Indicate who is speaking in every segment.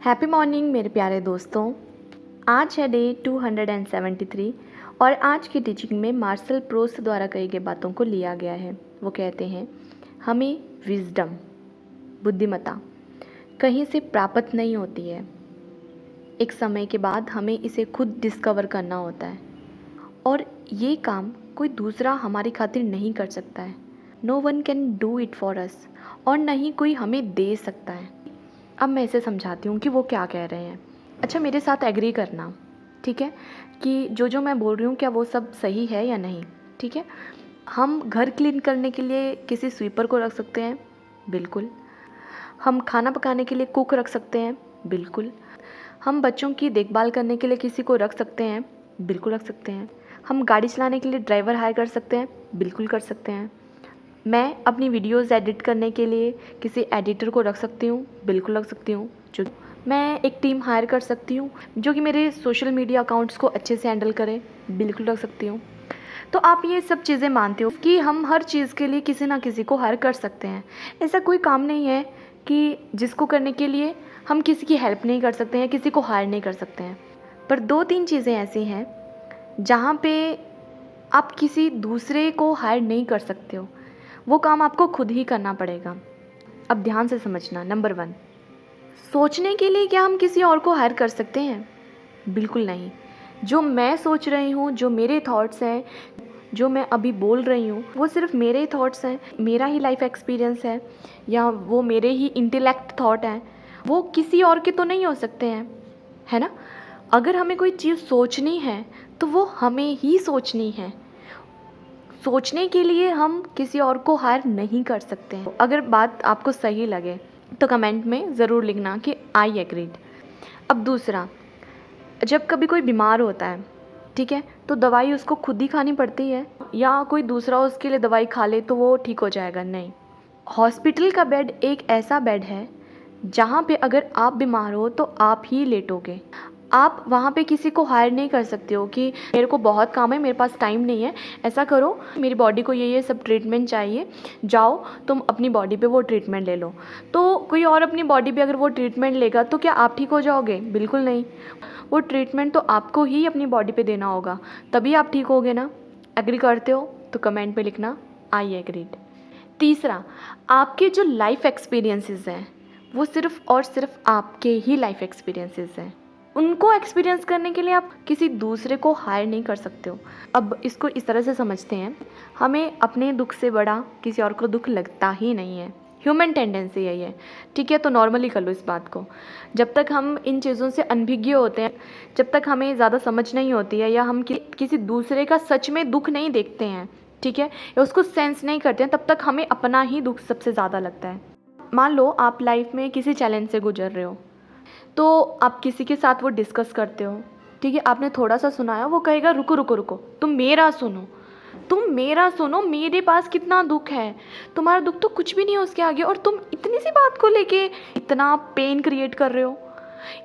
Speaker 1: Happy morning मेरे प्यारे दोस्तों। आज है डे 273 और आज की टीचिंग में मार्शल प्रोस्ट द्वारा कही गई बातों को लिया गया है। वो कहते हैं हमें विजडम बुद्धिमत्ता कहीं से प्राप्त नहीं होती है, एक समय के बाद हमें इसे खुद डिस्कवर करना होता है और ये काम कोई दूसरा हमारी खातिर नहीं कर सकता है। No one can do it for us और न ही कोई हमें दे सकता है। अब मैं इसे समझाती हूँ कि वो क्या कह रहे हैं। अच्छा, मेरे साथ एग्री करना, ठीक है, कि जो मैं बोल रही हूँ क्या वो सब सही है या नहीं। ठीक है, हम घर क्लीन करने के लिए किसी स्वीपर को रख सकते हैं, बिल्कुल। हम खाना पकाने के लिए कुक रख सकते हैं, बिल्कुल। हम बच्चों की देखभाल करने के लिए किसी को रख सकते हैं, बिल्कुल रख सकते हैं। हम गाड़ी चलाने के लिए ड्राइवर हायर कर सकते हैं, बिल्कुल कर सकते हैं। मैं अपनी वीडियोस एडिट करने के लिए किसी एडिटर को रख सकती हूँ, बिल्कुल रख सकती हूँ। जो मैं एक टीम हायर कर सकती हूँ जो कि मेरे सोशल मीडिया अकाउंट्स को अच्छे से हैंडल करे, बिल्कुल रख सकती हूँ। तो आप ये सब चीज़ें मानते हो कि हम हर चीज़ के लिए किसी ना किसी को हायर कर सकते हैं। ऐसा कोई काम नहीं है कि जिसको करने के लिए हम किसी की हेल्प नहीं कर सकते हैं, किसी को हायर नहीं कर सकते हैं। पर 2-3 चीज़ें ऐसी हैं जहाँ पे आप किसी दूसरे को हायर नहीं कर सकते हो, वो काम आपको खुद ही करना पड़ेगा। अब ध्यान से समझना। नंबर 1, सोचने के लिए क्या हम किसी और को हायर कर सकते हैं? बिल्कुल नहीं। जो मैं सोच रही हूँ, जो मेरे थॉट्स हैं, जो मैं अभी बोल रही हूँ, वो सिर्फ मेरे ही थॉट्स हैं, मेरा ही लाइफ एक्सपीरियंस है, या वो मेरे ही इंटेलेक्ट थॉट हैं। वो किसी और के तो नहीं हो सकते हैं, है ना। अगर हमें कोई चीज़ सोचनी है तो वो हमें ही सोचनी है। सोचने के लिए हम किसी और को हायर नहीं कर सकते हैं। अगर बात आपको सही लगे तो कमेंट में ज़रूर लिखना कि आई एग्रीड। अब दूसरा, जब कभी कोई बीमार होता है, ठीक है, तो दवाई उसको खुद ही खानी पड़ती है या कोई दूसरा उसके लिए दवाई खा ले तो वो ठीक हो जाएगा? नहीं। हॉस्पिटल का बेड एक ऐसा बेड है जहाँ पे अगर आप बीमार हो तो आप ही लेटोगे। आप वहाँ पे किसी को हायर नहीं कर सकते हो कि मेरे को बहुत काम है, मेरे पास टाइम नहीं है, ऐसा करो, मेरी बॉडी को ये सब ट्रीटमेंट चाहिए, जाओ तुम अपनी बॉडी पे वो ट्रीटमेंट ले लो। तो कोई और अपनी बॉडी पे अगर वो ट्रीटमेंट लेगा तो क्या आप ठीक हो जाओगे? बिल्कुल नहीं। वो ट्रीटमेंट तो आपको ही अपनी बॉडी पे देना होगा, तभी आप ठीक होगे ना। एग्री करते हो तो कमेंट पे लिखना आई एग्रीड। तीसरा, आपके जो लाइफ एक्सपीरियंसेस हैं वो सिर्फ़ और सिर्फ आपके ही लाइफ एक्सपीरियंसेस हैं। उनको एक्सपीरियंस करने के लिए आप किसी दूसरे को हायर नहीं कर सकते हो। अब इसको इस तरह से समझते हैं, हमें अपने दुख से बड़ा किसी और को दुख लगता ही नहीं है। ह्यूमन टेंडेंसी है ये, ठीक है। तो नॉर्मली कर लो इस बात को। जब तक हम इन चीज़ों से अनभिज्ञ होते हैं, जब तक हमें ज़्यादा समझ नहीं होती है या हम किसी दूसरे का सच में दुख नहीं देखते हैं, ठीक है, या उसको सेंस नहीं करते हैं, तब तक हमें अपना ही दुख सबसे ज़्यादा लगता है। मान लो आप लाइफ में किसी चैलेंज से गुजर रहे हो, तो आप किसी के साथ वो डिस्कस करते हो, ठीक है, आपने थोड़ा सा सुनाया, वो कहेगा रुको रुको रुको, तुम मेरा सुनो, तुम मेरा सुनो, मेरे पास कितना दुख है, तुम्हारा दुख तो कुछ भी नहीं है उसके आगे, और तुम इतनी सी बात को लेके इतना पेन क्रिएट कर रहे हो,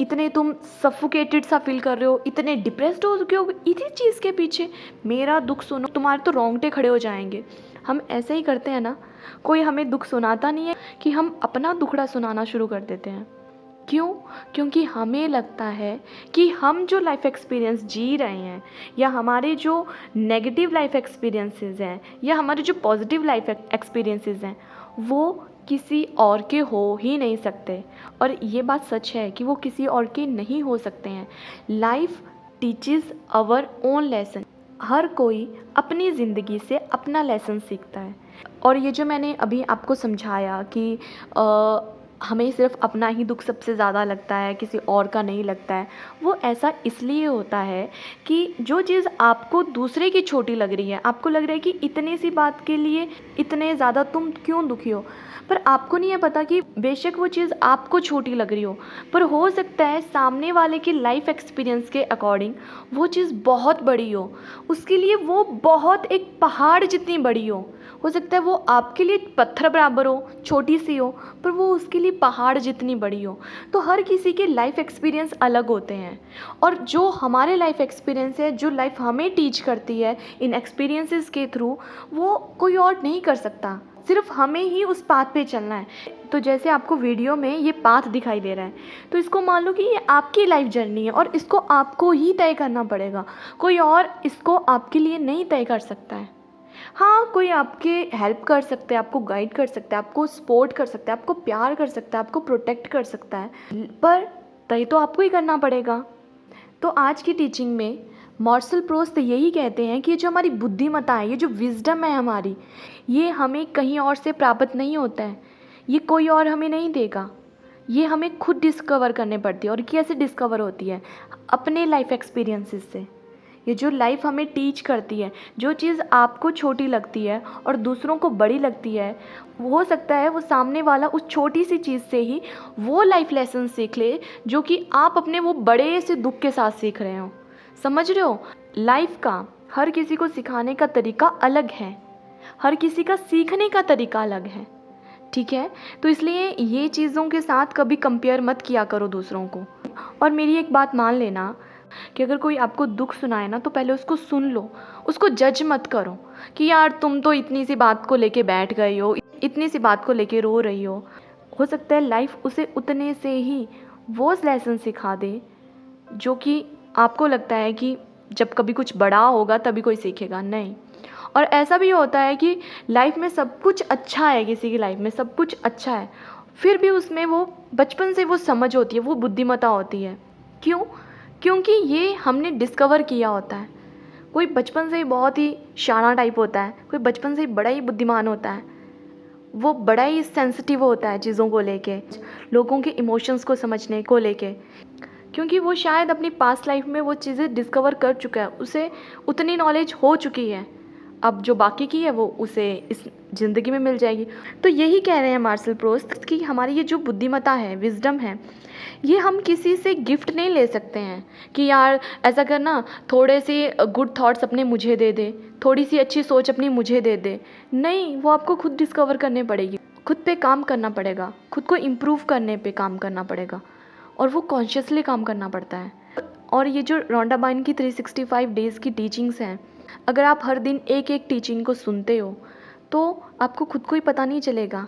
Speaker 1: इतने तुम सफोकेटेड सा फील कर रहे हो, इतने डिप्रेस्ड हो चुके हो इसी चीज़ के पीछे। मेरा दुख सुनो, तुम्हारे तो रोंगटे खड़े हो जाएंगे। हम ऐसे ही करते हैं ना, कोई हमें दुख सुनाता नहीं है कि हम अपना दुखड़ा सुनाना शुरू कर देते हैं। क्यों? क्योंकि हमें लगता है कि हम जो लाइफ एक्सपीरियंस जी रहे हैं, या हमारे जो नेगेटिव लाइफ एक्सपीरियंसेस हैं, या हमारे जो पॉजिटिव लाइफ एक्सपीरियंसेस हैं, वो किसी और के हो ही नहीं सकते। और ये बात सच है कि वो किसी और के नहीं हो सकते हैं। Life teaches our own lesson. हर कोई अपनी ज़िंदगी से अपना लेसन सीखता है। और ये जो मैंने अभी आपको समझाया कि हमें सिर्फ अपना ही दुख सबसे ज़्यादा लगता है, किसी और का नहीं लगता है, वो ऐसा इसलिए होता है कि जो चीज़ आपको दूसरे की छोटी लग रही है, आपको लग रहा है कि इतनी सी बात के लिए इतने ज़्यादा तुम क्यों दुखी हो, पर आपको नहीं है पता कि बेशक वो चीज़ आपको छोटी लग रही हो, पर हो सकता है सामने वाले की लाइफ एक्सपीरियंस के अकॉर्डिंग वो चीज़ बहुत बड़ी हो, उसके लिए वो बहुत एक पहाड़ जितनी बड़ी हो सकता है वो आपके लिए पत्थर बराबर हो, छोटी सी हो, पर वो उसके लिए पहाड़ जितनी बड़ी हो। तो हर किसी के लाइफ एक्सपीरियंस अलग होते हैं, और जो हमारे लाइफ एक्सपीरियंस है, जो लाइफ हमें टीच करती है इन एक्सपीरियंसेस के थ्रू, वो कोई और नहीं कर सकता। सिर्फ हमें ही उस पाथ पे चलना है। तो जैसे आपको वीडियो में ये पाथ दिखाई दे रहा है, तो इसको मान लो कि ये आपकी लाइफ जर्नी है और इसको आपको ही तय करना पड़ेगा। कोई और इसको आपके लिए नहीं तय कर सकता है। हाँ, कोई आपके हेल्प कर सकता है, आपको गाइड कर सकता है, आपको सपोर्ट कर सकता है, आपको प्यार कर सकता है, आपको प्रोटेक्ट कर सकता है, पर तय तो आपको ही करना पड़ेगा। तो आज की टीचिंग में मार्शल प्रोस्ट यही कहते हैं कि ये जो हमारी बुद्धिमत्ता है, ये जो विजडम है हमारी, ये हमें कहीं और से प्राप्त नहीं होता है, ये कोई और हमें नहीं देगा, ये हमें खुद डिस्कवर करने पड़ती है। और कैसे डिस्कवर होती है? अपने लाइफ एक्सपीरियंसेस से। ये जो लाइफ हमें टीच करती है, जो चीज़ आपको छोटी लगती है और दूसरों को बड़ी लगती है, हो सकता है वो सामने वाला उस छोटी सी चीज़ से ही वो लाइफ लेसन सीख ले जो कि आप अपने वो बड़े से दुख के साथ सीख रहे हो। समझ रहे हो? लाइफ का हर किसी को सिखाने का तरीका अलग है, हर किसी का सीखने का तरीका अलग है, ठीक है? तो इसलिए ये चीज़ों के साथ कभी कंपेयर मत किया करो दूसरों को। और मेरी एक बात मान लेना कि अगर कोई आपको दुख सुनाए ना, तो पहले उसको सुन लो, उसको जज मत करो कि यार तुम तो इतनी सी बात को लेके बैठ गई हो, इतनी सी बात को लेके रो रही हो सकता है लाइफ उसे उतने से ही वो लेसन सिखा दे जो कि आपको लगता है कि जब कभी कुछ बड़ा होगा तभी कोई सीखेगा। नहीं। और ऐसा भी होता है कि लाइफ में सब कुछ अच्छा है, किसी की लाइफ में सब कुछ अच्छा है, फिर भी उसमें वो बचपन से वो समझ होती है, वो बुद्धिमत्ता होती है। क्यों? क्योंकि ये हमने डिस्कवर किया होता है। कोई बचपन से ही बहुत ही शाना टाइप होता है, कोई बचपन से ही बड़ा ही बुद्धिमान होता है, वो बड़ा ही सेंसिटिव होता है चीज़ों को लेके, लोगों के इमोशंस को समझने को लेके, क्योंकि वो शायद अपनी पास्ट लाइफ में वो चीज़ें डिस्कवर कर चुका है, उसे उतनी नॉलेज हो चुकी है। अब जो बाकी की है वो उसे इस ज़िंदगी में मिल जाएगी। तो यही कह रहे हैं मार्शल प्रोस्ट कि हमारी ये जो बुद्धिमत्ता है, विजडम है, ये हम किसी से गिफ्ट नहीं ले सकते हैं कि यार ऐसा करना, थोड़े से गुड थॉट्स अपने मुझे दे दे, थोड़ी सी अच्छी सोच अपनी मुझे दे दे। नहीं, वो आपको खुद डिस्कवर करने पड़ेगी, खुद पे काम करना पड़ेगा, खुद को इम्प्रूव करने पे काम करना पड़ेगा, और वो कॉन्शियसली काम करना पड़ता है। और ये जो रोंडा बाइन की 365 डेज़ की टीचिंग्स हैं, अगर आप हर दिन एक एक टीचिंग को सुनते हो तो आपको खुद को ही पता नहीं चलेगा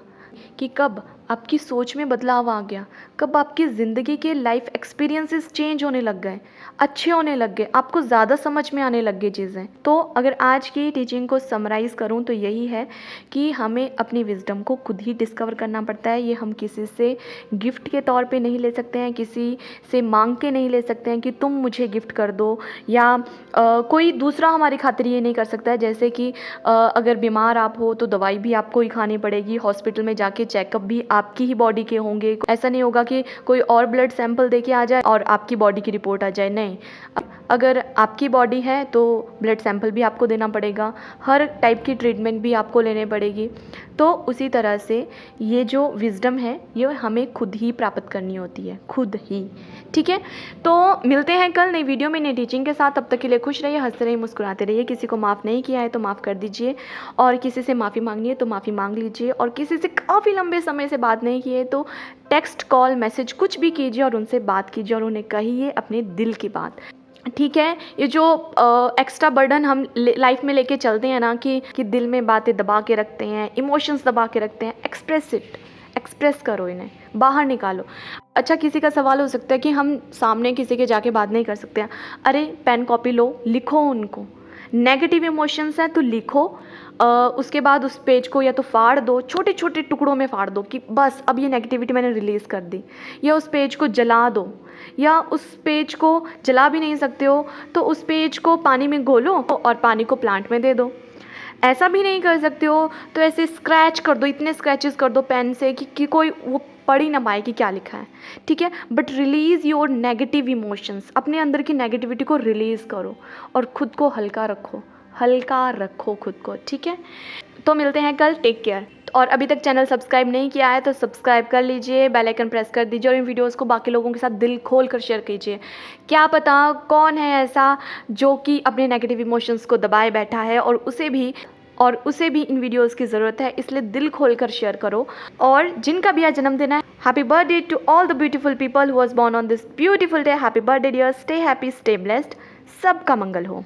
Speaker 1: कि कब आपकी सोच में बदलाव आ गया, कब आपकी ज़िंदगी के लाइफ एक्सपीरियंसेस चेंज होने लग गए, अच्छे होने लग गए, आपको ज़्यादा समझ में आने लग गई चीज़ें। तो अगर आज की टीचिंग को समराइज़ करूं तो यही है कि हमें अपनी विजडम को खुद ही डिस्कवर करना पड़ता है। ये हम किसी से गिफ्ट के तौर पे नहीं ले सकते हैं, किसी से मांग के नहीं ले सकते हैं कि तुम मुझे गिफ्ट कर दो, या कोई दूसरा हमारी खातिर ये नहीं कर सकता है। जैसे कि अगर बीमार आप हो तो दवाई भी आपको ही खानी पड़ेगी, हॉस्पिटल में जाके चेकअप भी आपकी ही बॉडी के होंगे। ऐसा नहीं होगा कि कोई और ब्लड सैंपल दे के आ जाए और आपकी बॉडी की रिपोर्ट आ जाए। नहीं, अगर आपकी बॉडी है तो ब्लड सैंपल भी आपको देना पड़ेगा, हर टाइप की ट्रीटमेंट भी आपको लेने पड़ेगी। तो उसी तरह से ये जो विजडम है ये हमें खुद ही प्राप्त करनी होती है, खुद ही। ठीक है, तो मिलते हैं कल नई वीडियो में नई टीचिंग के साथ। तब तक के लिए खुश रहिए, हंसते रहिए, मुस्कुराते रहिए। किसी को माफ़ नहीं किया है तो माफ़ कर दीजिए, और किसी से माफ़ी मांगनी है तो माफ़ी मांग लीजिए, और किसी से काफ़ी लंबे समय से बात नहीं की है तो टेक्स्ट, कॉल, मैसेज कुछ भी कीजिए और उनसे बात कीजिए और उन्हें कहिए अपने दिल की बात। ठीक है, ये जो एक्स्ट्रा बर्डन हम लाइफ में लेके चलते हैं ना कि दिल में बातें दबा के रखते हैं, इमोशंस दबा के रखते हैं, एक्सप्रेस करो, इन्हें बाहर निकालो। अच्छा, किसी का सवाल हो सकता है कि हम सामने किसी के जाके बात नहीं कर सकते हैं। अरे पेन कॉपी लो, लिखो उनको। नेगेटिव इमोशंस हैं तो लिखो, उसके बाद उस पेज को या तो फाड़ दो, छोटे छोटे टुकड़ों में फाड़ दो कि बस अब ये नेगेटिविटी मैंने रिलीज़ कर दी, या उस पेज को जला दो, या उस पेज को जला भी नहीं सकते हो तो उस पेज को पानी में घोलो और पानी को प्लांट में दे दो। ऐसा भी नहीं कर सकते हो तो ऐसे स्क्रैच कर दो, इतने स्क्रैचेस कर दो पेन से कि कोई वो पढ़ ही ना पाए कि क्या लिखा है। ठीक है, but release your negative emotions, अपने अंदर की नेगेटिविटी को रिलीज़ करो और ख़ुद को हल्का रखो खुद को। ठीक है, तो मिलते हैं कल, टेक केयर। और अभी तक चैनल सब्सक्राइब नहीं किया है तो सब्सक्राइब कर लीजिए, बेल आइकन प्रेस कर दीजिए और इन वीडियोस को बाकी लोगों के साथ दिल खोल कर शेयर कीजिए। क्या पता कौन है ऐसा जो कि अपने नेगेटिव इमोशंस को दबाए बैठा है और उसे भी इन वीडियोस की ज़रूरत है, इसलिए दिल खोल कर शेयर करो। और जिनका भी आज जन्मदिन है, happy birthday to all the beautiful people who was born on this beautiful day. Happy birthday dear, stay happy, stay blessed, सबका मंगल हो।